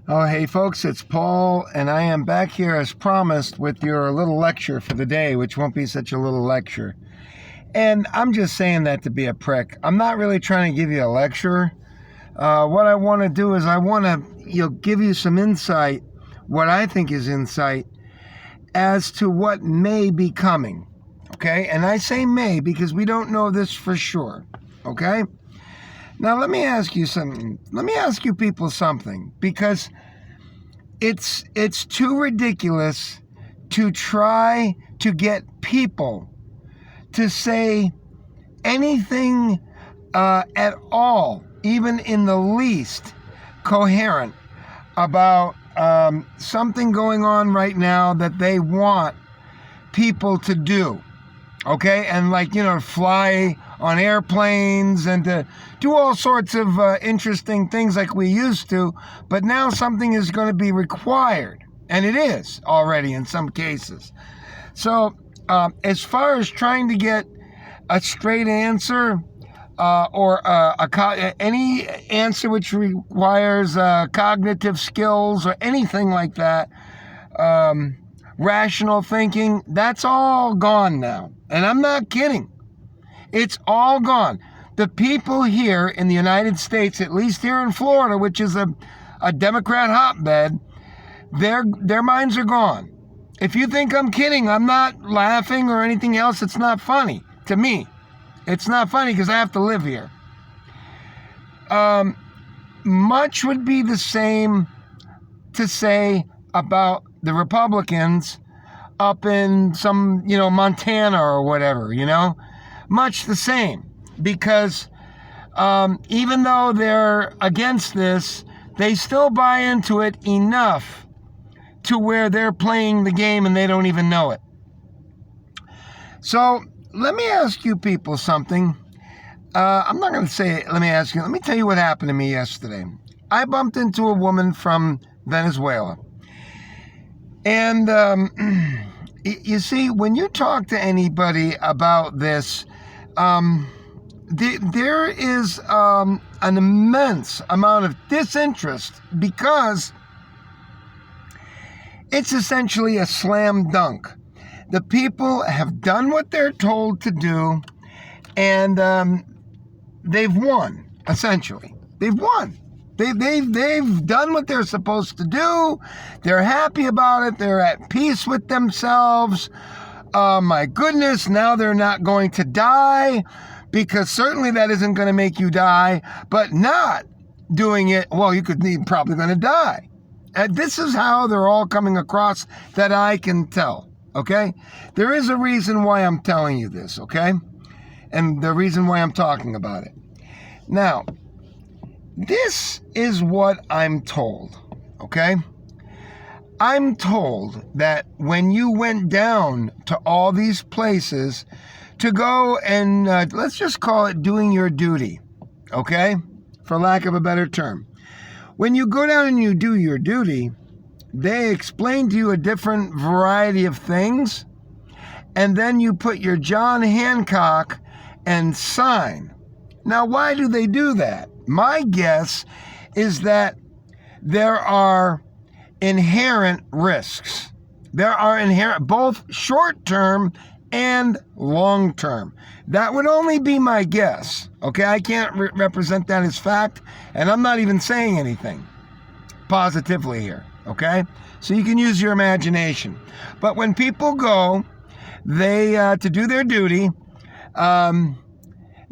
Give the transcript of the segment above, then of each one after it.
Oh, hey folks, it's Paul, and I am back here as promised with your little lecture for the day, which won't be such a little lecture. And I'm just saying that to be a prick. I'm not really trying to give you a lecture. What I want to do is I want to give you some insight, what I think is insight, as to what may be coming. Okay? And I say may because we don't know this for sure. Okay? Now, let me ask you something. Let me ask you people something, because it's too ridiculous to try to get people to say anything at all, even in the least coherent, about something going on right now that they want people to do. Okay? And fly on airplanes and to do all sorts of interesting things like we used to, but now something is going to be required, and it is already in some cases. So as far as trying to get a straight answer or any answer which requires cognitive skills or anything like that, rational thinking, that's all gone now. And I'm not kidding. It's all gone. The people here in the United States, at least here in Florida, which is a Democrat hotbed, their minds are gone. If you think I'm kidding, I'm not laughing or anything else. It's not funny to me. It's not funny because I have to live here. Much would be the same to say about the Republicans up in some, Montana or whatever, much the same, because even though they're against this, they still buy into it enough to where they're playing the game and they don't even know it. So let me ask you people something. I'm not going to say it. Let me tell you what happened to me yesterday. I bumped into a woman from Venezuela. And you see, when you talk to anybody about this, there is an immense amount of disinterest, because it's essentially a slam dunk. The people have done what they're told to do, and they've won, essentially. They've won. They've done what they're supposed to do. They're happy about it. They're at peace with themselves. My goodness, now they're not going to die, because certainly that isn't going to make you die. But not doing it, well, you're probably going to die. And this is how they're all coming across, that I can tell. Okay? There is a reason why I'm telling you this, okay? And the reason why I'm talking about it. Now, this is what I'm told, okay? I'm told that when you went down to all these places to go and, let's just call it doing your duty, okay? For lack of a better term. When you go down and you do your duty, they explain to you a different variety of things, and then you put your John Hancock and sign. Now, why do they do that? My guess is that there are inherent risks. There are inherent, both short-term and long-term. That would only be my guess, okay? I can't represent that as fact, and I'm not even saying anything positively here, okay? So you can use your imagination. But when people go, they to do their duty,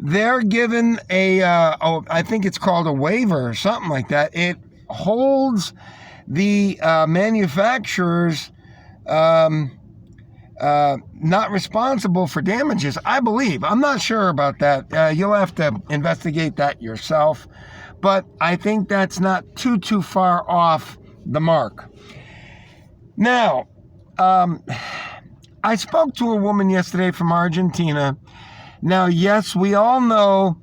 they're given I think it's called a waiver or something like that. It holds the manufacturers not responsible for damages, I believe. I'm not sure about that. You'll have to investigate that yourself. But I think that's not too far off the mark. Now, I spoke to a woman yesterday from Argentina. Now, yes, we all know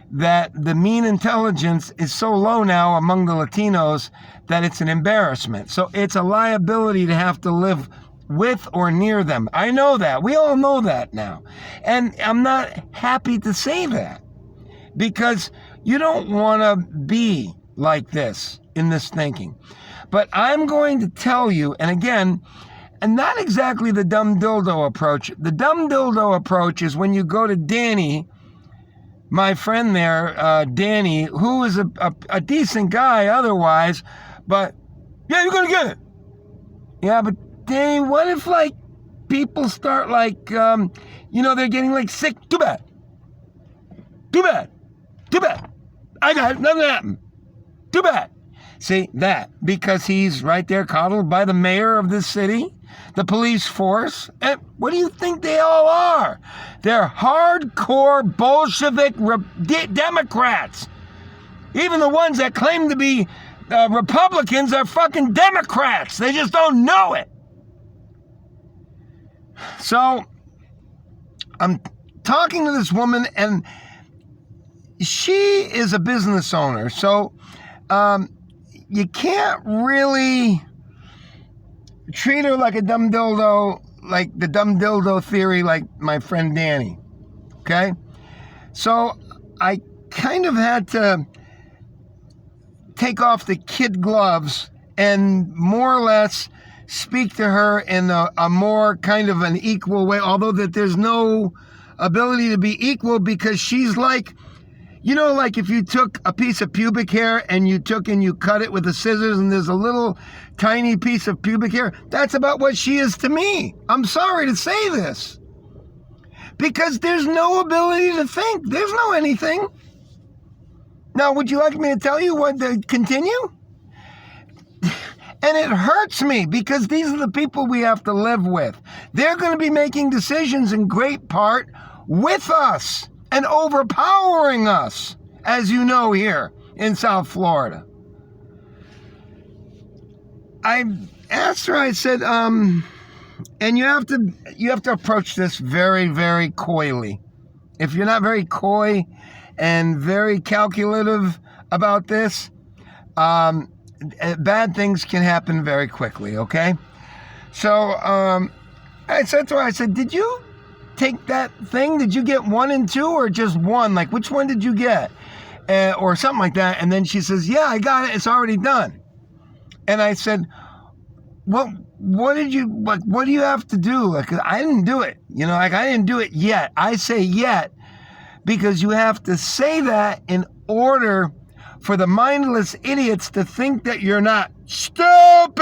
that the mean intelligence is so low now among the Latinos that it's an embarrassment. So it's a liability to have to live with or near them. I know that. We all know that now. And I'm not happy to say that, because you don't want to be like this. in this thinking. But I'm going to tell you, and again, and not exactly the dumb dildo approach. The dumb dildo approach is when you go to Danny, my friend there, Danny, who is a decent guy otherwise, but, yeah, you're going to get it. Yeah, but Danny, what if, like, people start, like, they're getting, like, sick? Too bad. Too bad. Too bad. I got it. Nothing happened. Too bad. See, that, because he's right there coddled by the mayor of this city, the police force, and what do you think they all are? They're hardcore Bolshevik Democrats. Even the ones that claim to be Republicans are fucking Democrats. They just don't know it. So, I'm talking to this woman, and she is a business owner, so you can't really treat her like a dumb dildo, like the dumb dildo theory, like my friend Danny, okay? So I kind of had to take off the kid gloves and more or less speak to her in a more kind of an equal way, although that there's no ability to be equal because she's like, like if you took a piece of pubic hair and you cut it with the scissors and there's a little tiny piece of pubic hair, that's about what she is to me. I'm sorry to say this. Because there's no ability to think. There's no anything. Now, would you like me to tell you what to continue? And it hurts me because these are the people we have to live with. They're going to be making decisions in great part with us and overpowering us, as you know, here in South Florida. I asked her, I said, and you have to approach this very, very coyly. If you're not very coy and very calculative about this, bad things can happen very quickly, okay? So I said to her, I said, did you take that thing? Did you get 1 and 2 or just 1? Like, which one did you get? Or something like that. And then she says, yeah, I got it. It's already done. And I said, what do you have to do? Like, I didn't do it. I didn't do it yet. I say yet because you have to say that in order for the mindless idiots to think that you're not stupid.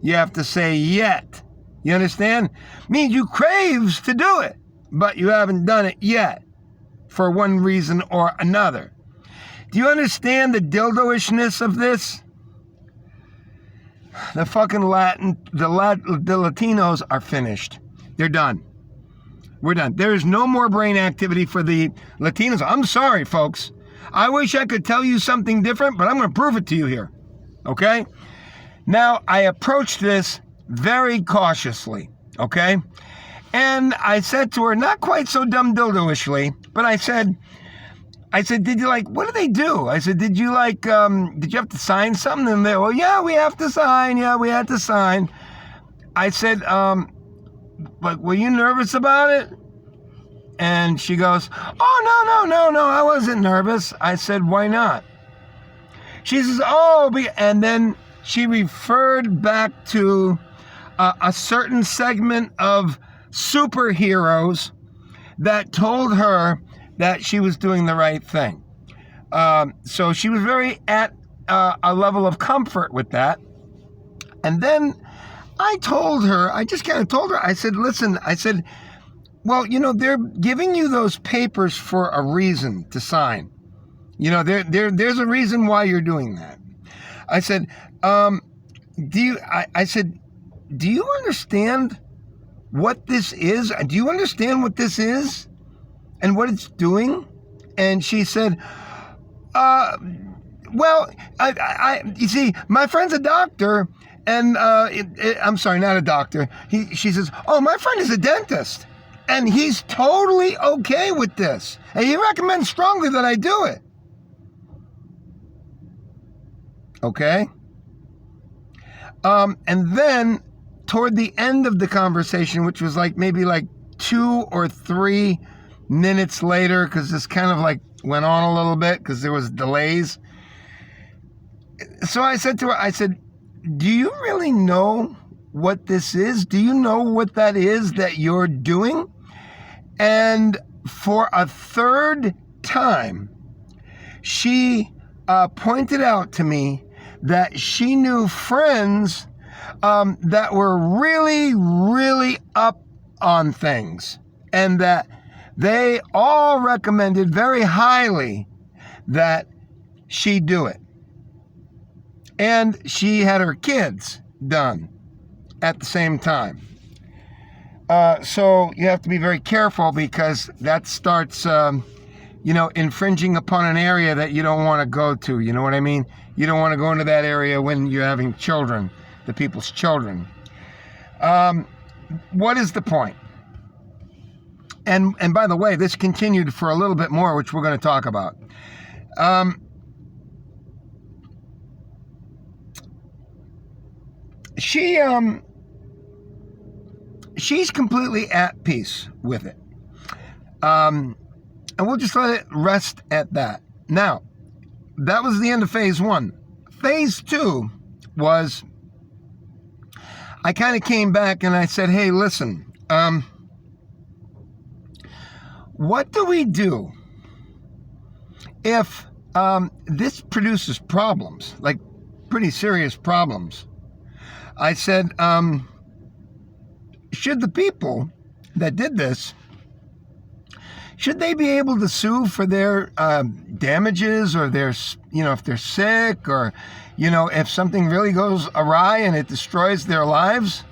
You have to say yet. You understand? Means you craves to do it, but you haven't done it yet for one reason or another. Do you understand the dildo-ishness of this? The fucking the Latinos are finished. They're done. We're done. There is no more brain activity for the Latinos. I'm sorry, folks. I wish I could tell you something different, but I'm going to prove it to you here. Okay? Now, I approached this very cautiously, okay? And I said to her, not quite so dumb dildo-ishly, but I said, did you what do they do? I said, did you have to sign something? And they, well, yeah, we have to sign. Yeah, we had to sign. I said, were you nervous about it? And she goes, oh, no, I wasn't nervous. I said, why not? She says, and then she referred back to a certain segment of superheroes that told her that she was doing the right thing. So she was very at a level of comfort with that. And then I just kind of told her, I said, listen, well, they're giving you those papers for a reason to sign. There's a reason why you're doing that. I said, do you understand what this is? Do you understand what this is and what it's doing? And she said, well, you see, my friend's a doctor, and I'm sorry, not a doctor. She says, my friend is a dentist, and he's totally okay with this, and he recommends strongly that I do it. Okay? And then toward the end of the conversation, which was maybe 2 or 3 minutes later, because this kind of went on a little bit because there was delays, so I said to her, I said, do you really know what this is? Do you know what that is that you're doing? And for a third time, she pointed out to me that she knew friends that were really, really up on things, and that they all recommended very highly that she do it. And she had her kids done at the same time. So you have to be very careful, because that starts, infringing upon an area that you don't want to go to. You know what I mean? You don't want to go into that area when you're having children, the people's children. What is the point? And by the way, this continued for a little bit more, which we're going to talk about. She's completely at peace with it. And we'll just let it rest at that. Now, that was the end of phase 1. Phase 2 was, I kind of came back and I said, hey, listen, what do we do if this produces problems, like pretty serious problems? I said, should the people that did this, should they be able to sue for their damages, or their, if they're sick, or, if something really goes awry and it destroys their lives?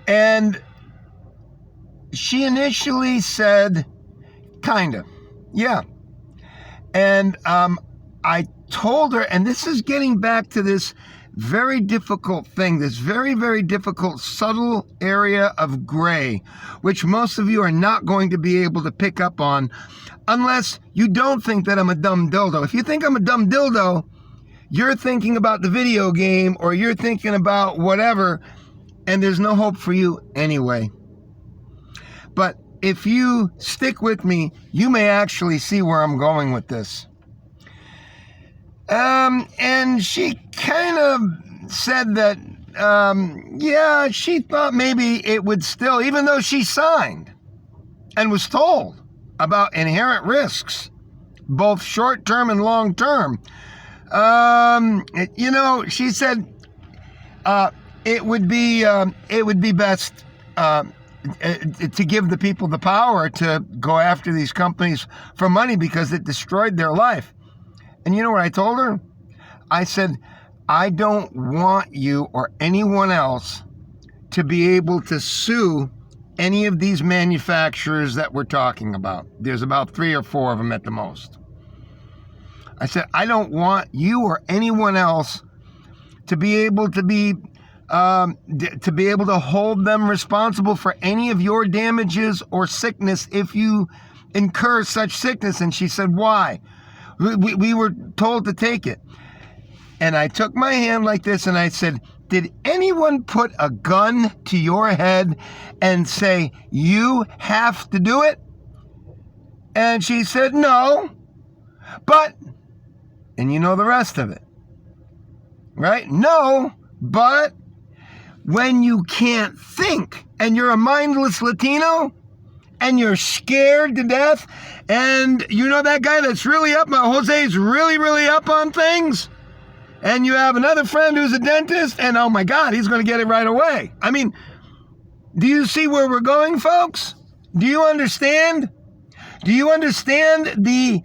And she initially said, kind of, yeah. And I told her, and this is getting back to this very difficult thing, this very, very difficult, subtle area of gray, which most of you are not going to be able to pick up on unless you don't think that I'm a dumb dildo. If you think I'm a dumb dildo, you're thinking about the video game, or you're thinking about whatever, and there's no hope for you anyway. But if you stick with me, you may actually see where I'm going with this. And she kind of said that, yeah, she thought maybe it would still, even though she signed and was told about inherent risks, both short-term and long-term. She said it would be best to give the people the power to go after these companies for money, because it destroyed their life. And you know what I told her? I said, I don't want you or anyone else to be able to sue any of these manufacturers that we're talking about. There's about 3 or 4 of them at the most. I said, I don't want you or anyone else to be able to hold them responsible for any of your damages or sickness if you incur such sickness. And she said, why? We were told to take it. And I took my hand like this and I said, did anyone put a gun to your head and say, you have to do it? And she said, no, but, and you know the rest of it, right? No, but when you can't think and you're a mindless Latino and you're scared to death, and you know that guy that's really up, Jose's really, really up on things, and you have another friend who's a dentist, and oh my God, he's going to get it right away. I mean, do you see where we're going, folks? Do you understand? Do you understand the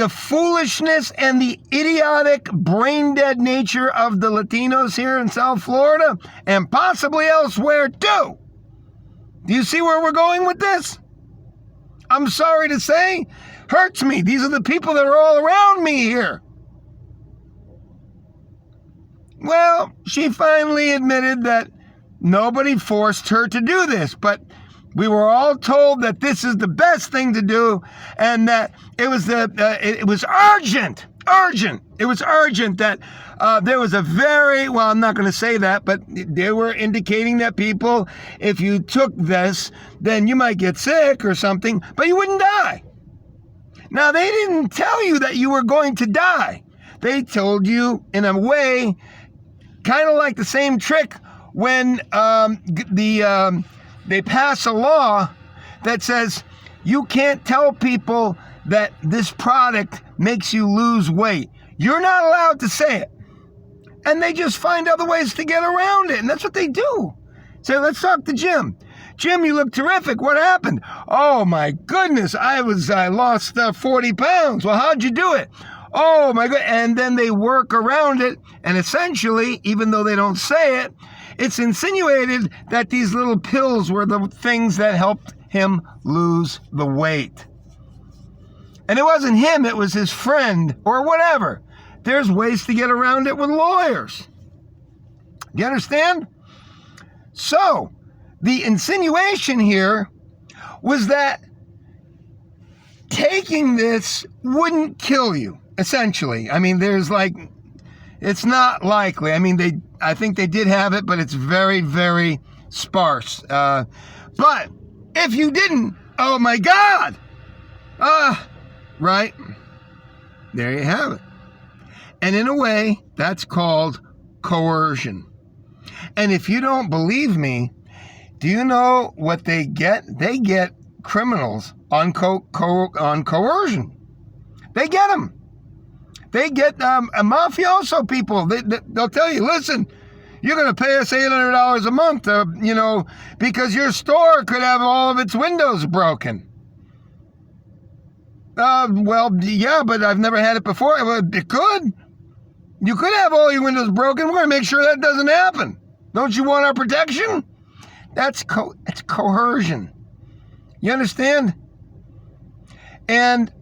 foolishness and the idiotic, brain-dead nature of the Latinos here in South Florida, and possibly elsewhere too? Do you see where we're going with this? I'm sorry to say, hurts me. These are the people that are all around me here. Well, she finally admitted that nobody forced her to do this, but we were all told that this is the best thing to do, and that it was urgent. It was urgent that there was a very, well, I'm not going to say that, but they were indicating that people, if you took this, then you might get sick or something, but you wouldn't die. Now, they didn't tell you that you were going to die. They told you, in a way, kind of like the same trick when they pass a law that says you can't tell people that this product makes you lose weight. You're not allowed to say it. And they just find other ways to get around it. And that's what they do. So let's talk to Jim. Jim, you look terrific. What happened? Oh, my goodness. I lost 40 pounds. Well, how'd you do it? Oh, my God. And then they work around it. And essentially, even though they don't say it, it's insinuated that these little pills were the things that helped him lose the weight. And it wasn't him, it was his friend or whatever. There's ways to get around it with lawyers. Do you understand? So, the insinuation here was that taking this wouldn't kill you, essentially. I mean, it's not likely. I mean, I think they did have it, but it's very, very sparse. But if you didn't, oh my God! Right? There you have it. And in a way, that's called coercion. And if you don't believe me, do you know what they get? They get criminals on coercion. They get them. They get mafioso people. They'll tell you, listen, you're going to pay us $800 a month, because your store could have all of its windows broken. Well, yeah, but I've never had it before. It could. You could have all your windows broken. We're going to make sure that doesn't happen. Don't you want our protection? It's coercion. You understand? And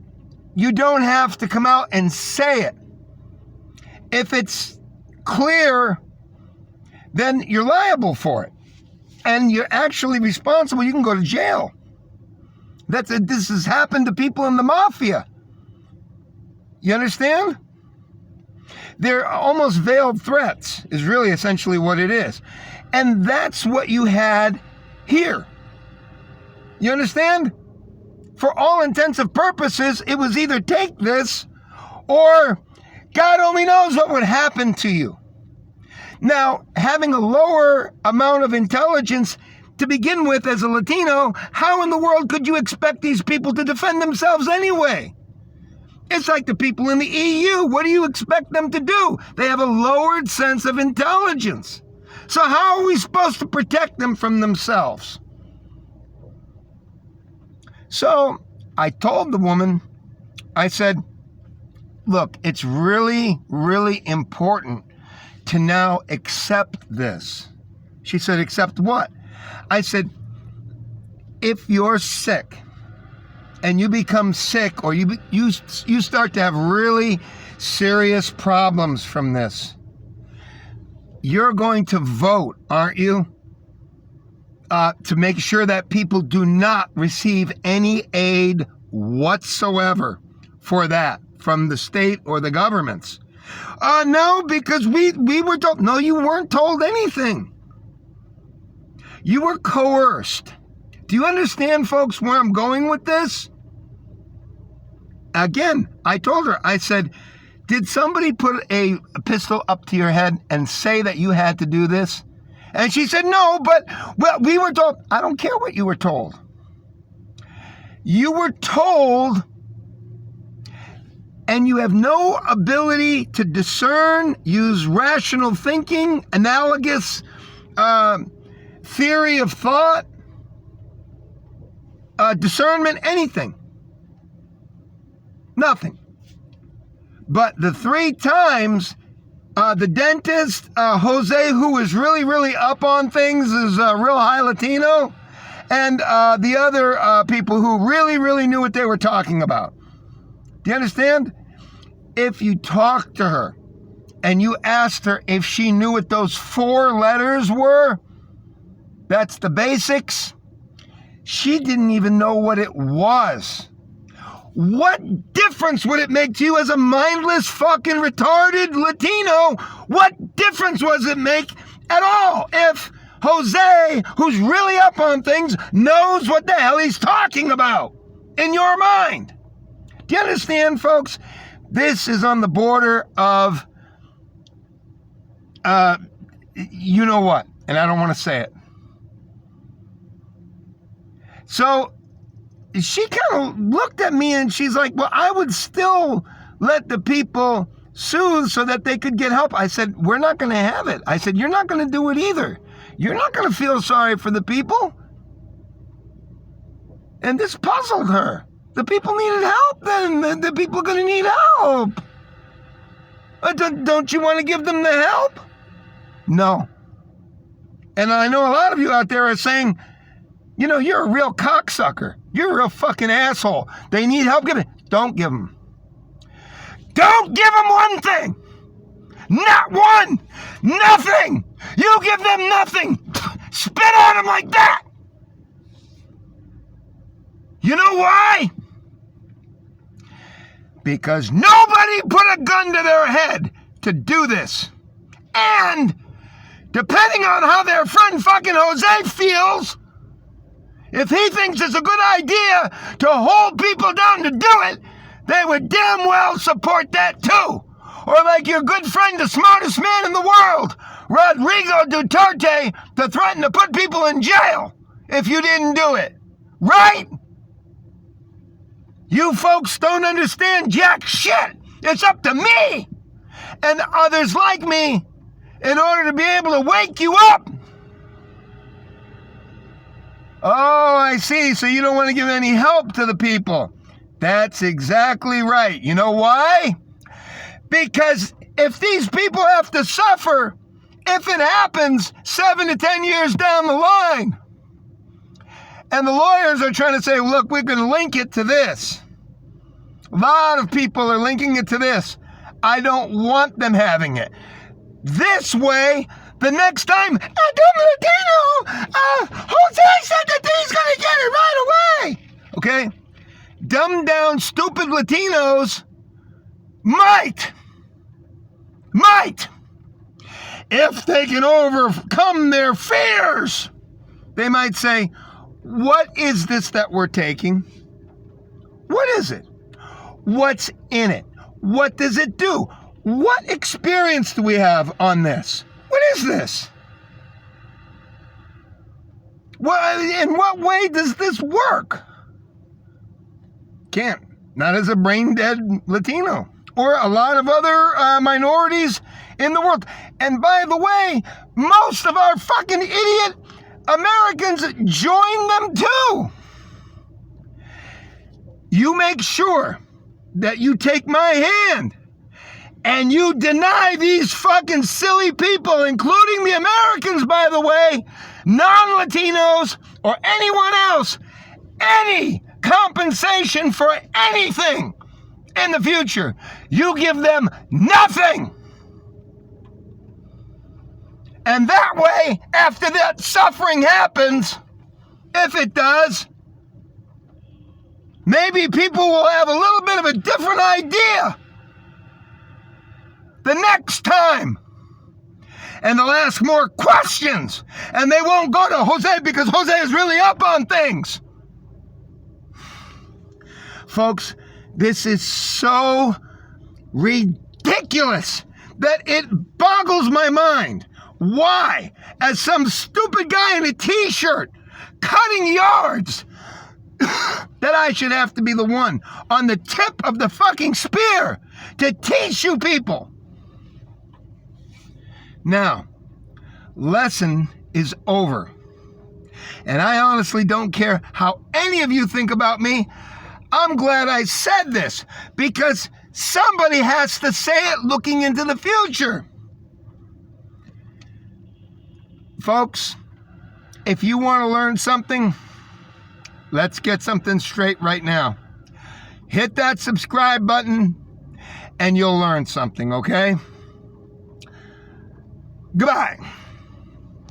you don't have to come out and say it. If it's clear, then you're liable for it. And you're actually responsible. You can go to jail. This has happened to people in the mafia. You understand? They're almost veiled threats, is really essentially what it is. And that's what you had here. You understand? For all intents and purposes, it was either take this or God only knows what would happen to you. Now, having a lower amount of intelligence to begin with as a Latino, how in the world could you expect these people to defend themselves anyway? It's like the people in the EU. What do you expect them to do? They have a lowered sense of intelligence. So how are we supposed to protect them from themselves? So I told the woman, I said, look, it's really, really important to now accept this. She said, accept what? I said, if you're sick and you become sick or you start to have really serious problems from this, you're going to vote, aren't you? To make sure that people do not receive any aid whatsoever for that from the state or the governments. No, because we were told. No, you weren't told anything. You were coerced. Do you understand, folks, where I'm going with this? Again, I told her, I said, did somebody put a pistol up to your head and say that you had to do this? And she said, no, but we were told. I don't care what you were told. You were told, and you have no ability to discern, use rational thinking, analogous theory of thought, discernment, anything. Nothing. But the 3 times, the dentist, Jose, who was really, really up on things, is a real high Latino, and the other people who really, really knew what they were talking about. Do you understand? If you talked to her and you asked her if she knew what those 4 letters were, that's the basics, she didn't even know what it was. What difference would it make to you as a mindless, fucking retarded Latino? What difference does it make at all if Jose, who's really up on things, knows what the hell he's talking about in your mind? Do you understand, folks? This is on the border of, you know what, and I don't want to say it. So she kind of looked at me and she's like, well, I would still let the people sue so that they could get help. I said, we're not going to have it. I said, you're not going to do it either. You're not going to feel sorry for the people. And this puzzled her. The people needed help then. The people are going to need help. Don't you want to give them the help? No. And I know a lot of you out there are saying, you know, you're a real cocksucker. You're a real fucking asshole. They need help. Don't give them. Don't give them one thing. Not one. Nothing. You give them nothing. Spit on them like that. You know why? Because nobody put a gun to their head to do this. And depending on how their friend fucking Jose feels, if he thinks it's a good idea to hold people down to do it, they would damn well support that too. Or like your good friend, the smartest man in the world, Rodrigo Duterte, to threaten to put people in jail if you didn't do it. Right? You folks don't understand jack shit. It's up to me and others like me in order to be able to wake you up. Oh, I see. So you don't want to give any help to the people. That's exactly right. You know why? Because if these people have to suffer, if it happens 7 to 10 years down the line, and the lawyers are trying to say, look, we can link it to this. A lot of people are linking it to this. I don't want them having it. This way, the next time, Latino, Jose said that he's going to get it right away. Okay? Dumbed down, stupid Latinos might, if they can overcome their fears, they might say, what is this that we're taking? What is it? What's in it? What does it do? What experience do we have on this? What is this? In what way does this work? Can't. Not as a brain-dead Latino. Or a lot of other minorities in the world. And by the way, most of our fucking idiot Americans join them too. You make sure that you take my hand and you deny these fucking silly people, including the Americans, by the way, non-Latinos or anyone else, any compensation for anything in the future. You give them nothing. And that way, after that suffering happens, if it does, maybe people will have a little bit of a different idea the next time. And they'll ask more questions. And they won't go to Jose because Jose is really up on things. Folks, this is so ridiculous that it boggles my mind. Why, as some stupid guy in a t-shirt cutting yards, that I should have to be the one on the tip of the fucking spear to teach you people. Now, lesson is over. And I honestly don't care how any of you think about me. I'm glad I said this because somebody has to say it looking into the future. Folks, if you want to learn something, let's get something straight right now. Hit that subscribe button and you'll learn something, okay? Goodbye.